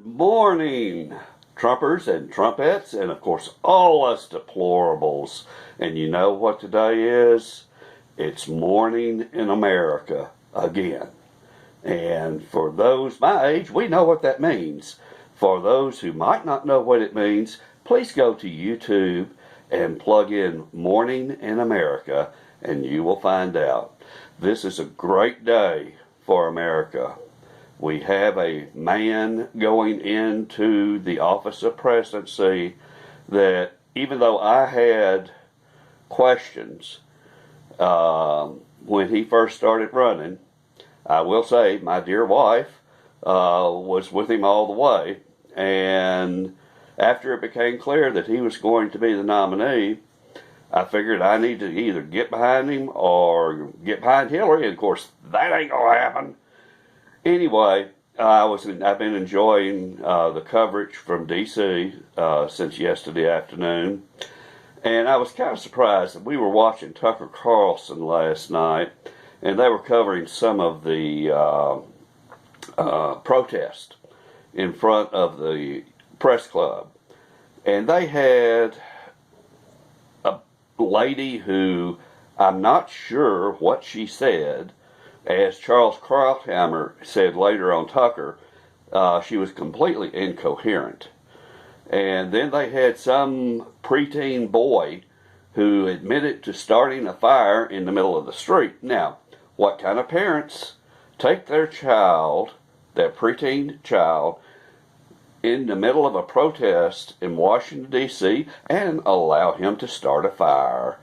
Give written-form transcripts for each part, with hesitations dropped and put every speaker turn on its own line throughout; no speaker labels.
morning, Trumpers and Trumpettes, and of course all us deplorables. And you know what today is? It's morning in America again. And for those my age, we know what that means. For those who might not know what it means, please go to YouTube and plug in Morning in America, and you will find out. This is a great day for America. We have a man going into the office of presidency that, even though I had questions when he first started running, I will say my dear wife was with him all the way. And after it became clear that he was going to be the nominee, I figured I need to either get behind him or get behind Hillary. And of course, that ain't gonna happen. Anyway, I've been enjoying the coverage from D.C. Since yesterday afternoon, and I was kind of surprised that we were watching Tucker Carlson last night, and they were covering some of the protest in front of the press club, and they had a lady who I'm not sure what she said. As Charles Krauthammer said later on Tucker, she was completely incoherent. And then they had some preteen boy who admitted to starting a fire in the middle of the street. Now, what kind of parents take their child, their preteen child, in the middle of a protest in Washington, D.C., and allow him to start a fire?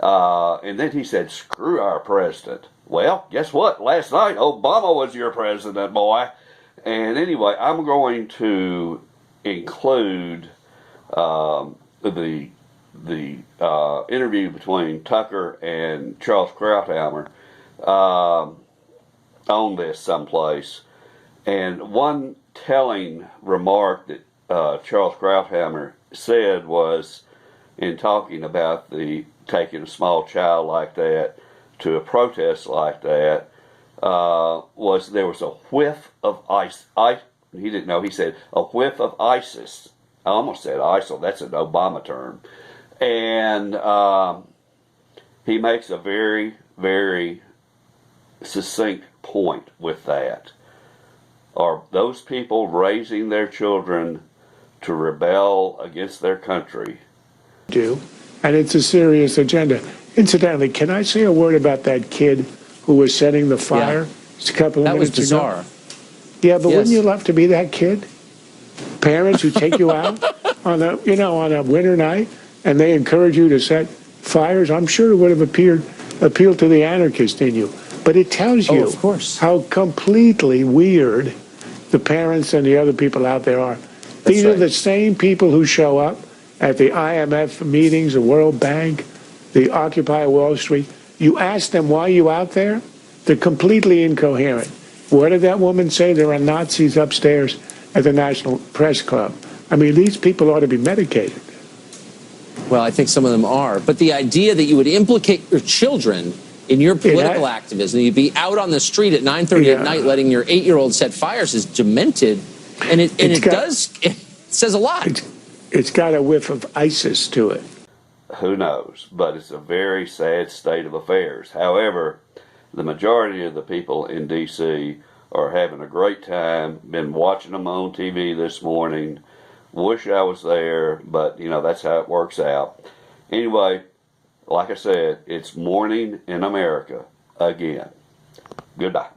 And then he said, screw our president. Well, guess what? Last night, Obama was your president, boy. And anyway, I'm going to include the interview between Tucker and Charles Krauthammer on this someplace. And one telling remark that Charles Krauthammer said was, in talking about the taking a small child like that to a protest like that, was there was a whiff of ice. He didn't know. He said a whiff of ISIS. I almost said ISIL. That's an Obama term. And he makes a very, very succinct point with that. Are those people raising their children to rebel against their country?
And it's a serious agenda. Incidentally, can I say a word about that kid who was setting the fire just a couple of minutes ago?
That was bizarre.
Yeah, but wouldn't you love to be that kid? Parents who take you out on a winter night and they encourage you to set fires. I'm sure it would have appealed to the anarchist in you. But it tells you
of course,
how completely weird the parents and the other people out there are. These are the same people who show up at the IMF meetings, the World Bank, the Occupy Wall Street. You ask them, why are you out there? They're completely incoherent. What did that woman say? There are Nazis upstairs at the National Press Club. I mean, these people ought to be medicated.
Well, I think some of them are. But the idea that you would implicate your children in your political activism, you'd be out on the street at 9:30 at night letting your 8-year-old set fires, is demented. And it says a lot.
It's got a whiff of ISIS to it.
Who knows? But it's a very sad state of affairs. However, the majority of the people in D.C. are having a great time. Been watching them on TV this morning. Wish I was there, but, that's how it works out. Anyway, like I said, it's morning in America again. Goodbye.